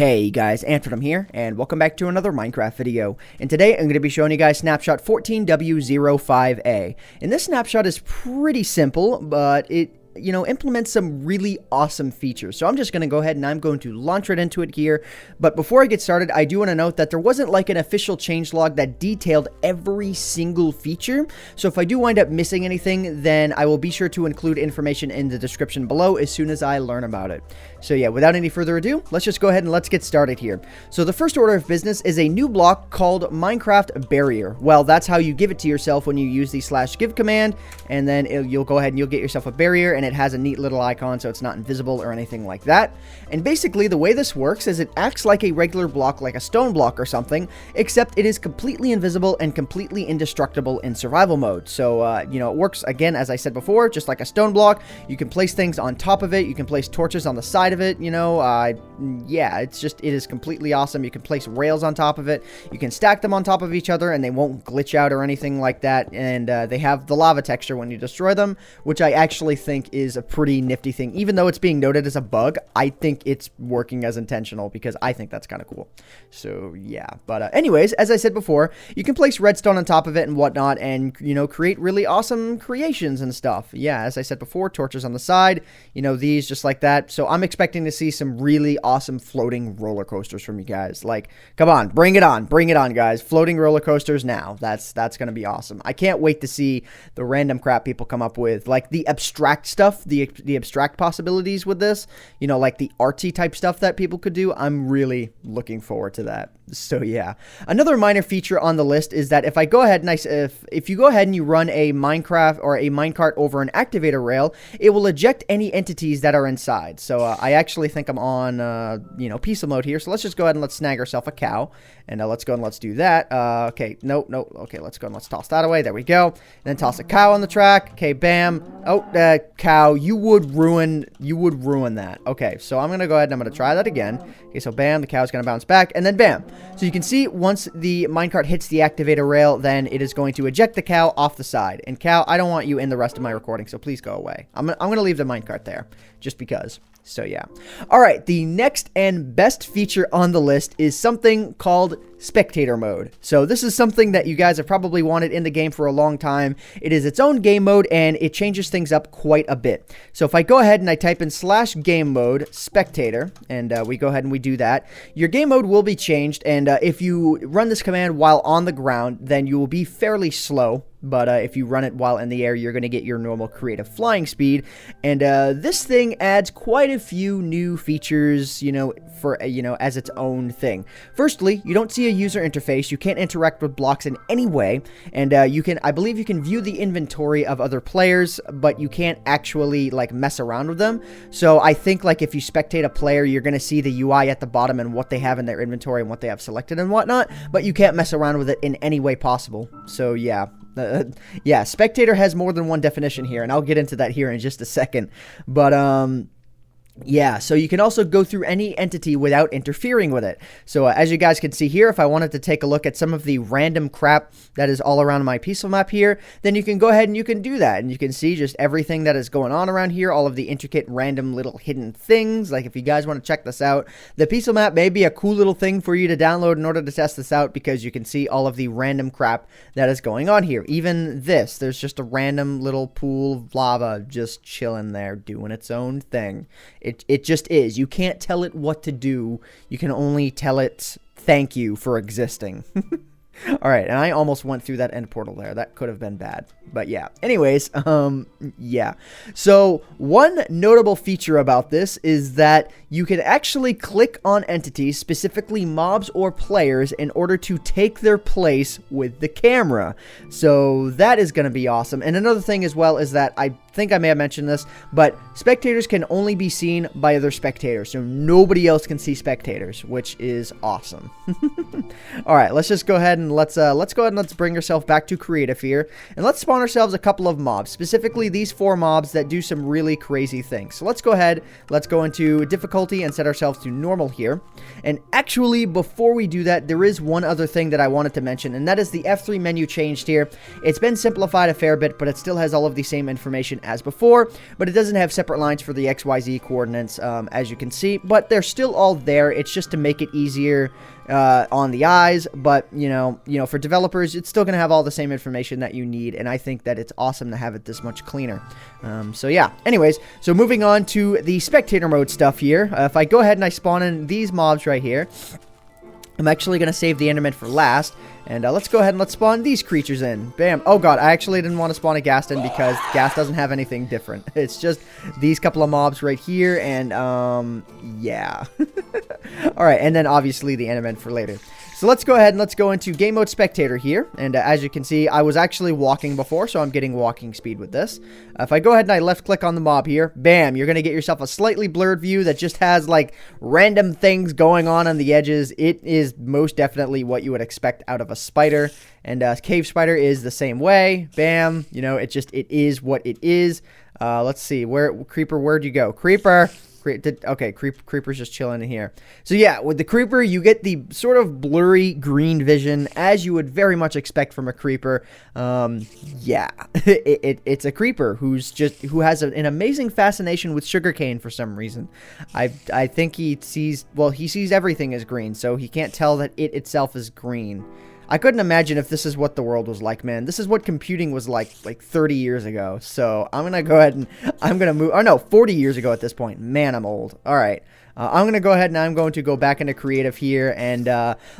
Hey guys, AntVenom here, and welcome back to another Minecraft video. And today I'm going to be showing you guys Snapshot 14W05A. And this snapshot is pretty simple, but it implements some really awesome features. So I'm just going to go ahead and I'm going to launch right into it here. But before I get started, I do want to note that there wasn't like an official changelog that detailed every single feature. So if I do wind up missing anything, then I will be sure to include information in the description below as soon as I learn about it. So yeah, without any further ado, let's just go ahead and let's get started here. So the first order of business is a new block called Minecraft Barrier. Well, that's how you give it to yourself when you use the /give command, and then you'll go ahead and you'll get yourself a barrier, and it has a neat little icon so it's not invisible or anything like that. And basically the way this works is it acts like a regular block, like a stone block or something, except it is completely invisible and completely indestructible in survival mode. So it works again, as I said before, just like a stone block. You can place things on top of it, you can place torches on the side of it, yeah, it is completely awesome. You can place rails on top of it, you can stack them on top of each other and they won't glitch out or anything like that. And they have the lava texture when you destroy them, which I actually think is a pretty nifty thing. Even though it's being noted as a bug, I think it's working as intentional because I think that's kind of cool. So yeah, but anyways, as I said before, you can place redstone on top of it and whatnot, and create really awesome creations and stuff. Yeah, as I said before, torches on the side, these just like that. So I'm expecting to see some really awesome floating roller coasters from you guys. Like, come on, bring it on, guys. Floating roller coasters now. That's gonna be awesome. I can't wait to see the random crap people come up with, like the abstract stuff, the abstract possibilities with this, like the artsy type stuff that people could do. I'm really looking forward to that. So yeah, another minor feature on the list is that if I go ahead and if you go ahead and you run a Minecraft or a minecart over an activator rail, it will eject any entities that are inside. So I actually think I'm on peaceful mode here. So let's just go ahead and let's snag ourselves a cow, and let's go and let's do that. Okay, no, okay, let's go and let's toss that away. There we go. And then toss a cow on the track. Okay, bam. Oh, cow, you would ruin that. Okay, so I'm gonna go ahead and I'm gonna try that again. Okay, so bam, the cow's gonna bounce back, and then bam. So you can see once the minecart hits the activator rail, then it is going to eject the cow off the side. And cow, I don't want you in the rest of my recording, so please go away. I'm gonna leave the minecart there just because. So yeah. All right, the next and best feature on the list is something called Spectator Mode. So this is something that you guys have probably wanted in the game for a long time. It is its own game mode and it changes things up quite a bit. So if I go ahead and I type in /game mode spectator, and we go ahead and we do that, your game mode will be changed. And if you run this command while on the ground, then you will be fairly slow. But if you run it while in the air, you're going to get your normal creative flying speed. And this thing adds quite a few new features, as its own thing. Firstly, you don't see a user interface. You can't interact with blocks in any way. And I believe you can view the inventory of other players, but you can't actually mess around with them. So I think if you spectate a player, you're going to see the UI at the bottom and what they have in their inventory and what they have selected and whatnot, but you can't mess around with it in any way possible. So yeah. Yeah, spectator has more than one definition here, and I'll get into that here in just a second. But yeah, so you can also go through any entity without interfering with it. So as you guys can see here, if I wanted to take a look at some of the random crap that is all around my peaceful map here, then you can go ahead and you can do that. And you can see just everything that is going on around here, all of the intricate random little hidden things. Like if you guys want to check this out, the peaceful map may be a cool little thing for you to download in order to test this out, because you can see all of the random crap that is going on here. Even this, there's just a random little pool of lava just chilling there doing its own thing. It just is. You can't tell it what to do. You can only tell it thank you for existing. All right, and I almost went through that end portal there. That could have been bad. But yeah. Anyways, yeah. So one notable feature about this is that you can actually click on entities, specifically mobs or players, in order to take their place with the camera. So that is going to be awesome. And another thing as well is that I think I may have mentioned this, but spectators can only be seen by other spectators. So nobody else can see spectators, which is awesome. All right, let's just go ahead and and let's go ahead and let's bring ourselves back to creative here, and let's spawn ourselves a couple of mobs, specifically these 4 mobs that do some really crazy things. So let's go ahead, let's go into difficulty and set ourselves to normal here. And actually, before we do that, there is one other thing that I wanted to mention, and that is the F3 menu changed here. It's been simplified a fair bit, but it still has all of the same information as before, but it doesn't have separate lines for the XYZ coordinates, as you can see, but they're still all there. It's just to make it easier on the eyes, but you know, for developers, it's still going to have all the same information that you need, and I think that it's awesome to have it this much cleaner. So yeah, anyways, so moving on to the spectator mode stuff here. If I go ahead and I spawn in these mobs right here, I'm actually going to save the Enderman for last, and let's go ahead and let's spawn these creatures in. Bam. Oh god, I actually didn't want to spawn a ghast in because ghast doesn't have anything different. It's just these couple of mobs right here, and yeah. Alright, and then obviously the Enderman for later. So let's go ahead and let's go into game mode spectator here, and as you can see, I was actually walking before, so I'm getting walking speed with this. If I go ahead and I left click on the mob here, bam, you're going to get yourself a slightly blurred view that just has like random things going on the edges. It is most definitely what you would expect out of a spider, and cave spider is the same way. Bam, you know, it is what it is. Let's see, creeper, where'd you go? Creeper. Okay, creeper's just chilling in here. So yeah, with the creeper, you get the sort of blurry green vision, as you would very much expect from a creeper. Yeah, it's a creeper who has an amazing fascination with sugarcane for some reason. I think he sees everything as green, so he can't tell that it itself is green. I couldn't imagine if this is what the world was like, man. This is what computing was like 30 years ago. So I'm going to go ahead and I'm going to move. Oh, no, 40 years ago at this point. Man, I'm old. All right. I'm going to go ahead and I'm going to go back into creative here. And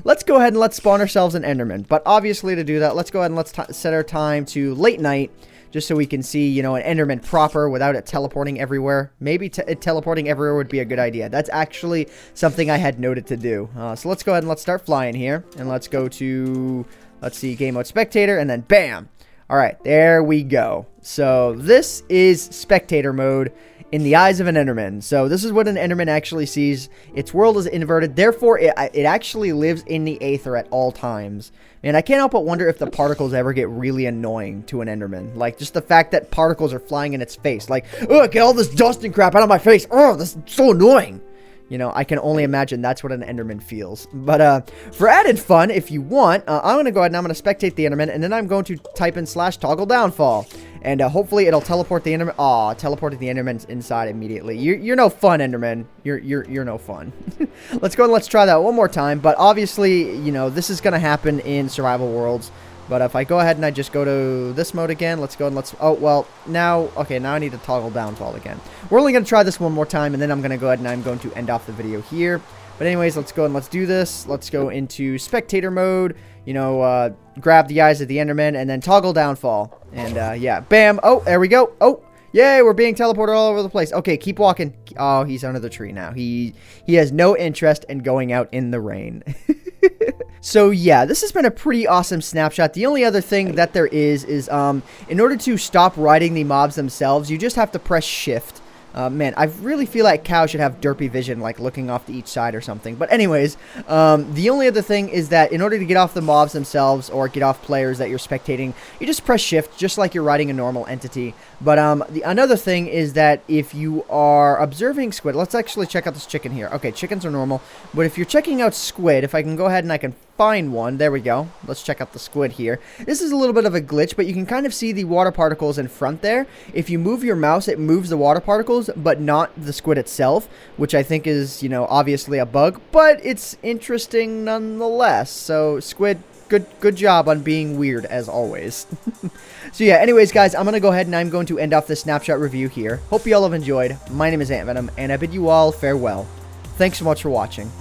let's go ahead and let's spawn ourselves an Enderman. But obviously to do that, let's go ahead and let's set our time to late night. Just so we can see, you know, an Enderman proper without it teleporting everywhere. Maybe it teleporting everywhere would be a good idea. That's actually something I had noted to do. So let's go ahead and let's start flying here. And let's go to, let's see, game mode spectator, and then bam. All right, there we go. So this is spectator mode in the eyes of an Enderman. So this is what an Enderman actually sees. Its world is inverted. Therefore, it actually lives in the aether at all times. And I can't help but wonder if the particles ever get really annoying to an Enderman. Like, just the fact that particles are flying in its face. Like, oh, get all this dust and crap out of my face. Oh, this is so annoying. You know, I can only imagine that's what an Enderman feels. But for added fun, if you want, I'm going to go ahead and I'm going to spectate the Enderman. And then I'm going to type in /toggle downfall. And hopefully it'll teleport the Enderman. Aw, teleported the Enderman's inside immediately. You're no fun, Enderman. You're no fun. Let's go and let's try that one more time. But obviously, you know, this is going to happen in survival worlds. But if I go ahead and I just go to this mode again, let's go and let's... Oh, well, now... Okay, now I need to toggle downfall again. We're only going to try this one more time, and then I'm going to go ahead and I'm going to end off the video here. But anyways, let's go and let's do this. Let's go into spectator mode. You know, grab the eyes of the Enderman, and then toggle downfall. And, yeah, bam. Oh, there we go. Oh, yay, we're being teleported all over the place. Okay, keep walking. Oh, he's under the tree now. He has no interest in going out in the rain. So yeah, this has been a pretty awesome snapshot. The only other thing that there is in order to stop riding the mobs themselves, you just have to press shift. Man, I really feel like cows should have derpy vision, like looking off to each side or something. But anyways, the only other thing is that in order to get off the mobs themselves or get off players that you're spectating, you just press shift, just like you're riding a normal entity. But another thing is that if you are observing squid, let's actually check out this chicken here. Okay, chickens are normal. But if you're checking out squid, if I can go ahead and I can find one. There we go. Let's check out the squid here. This is a little bit of a glitch, but you can kind of see the water particles in front there. If you move your mouse, it moves the water particles, but not the squid itself, which I think is, you know, obviously a bug, but it's interesting nonetheless. So, squid, good job on being weird, as always. So yeah, anyways, guys, I'm going to go ahead and I'm going to end off this snapshot review here. Hope you all have enjoyed. My name is AntVenom, and I bid you all farewell. Thanks so much for watching.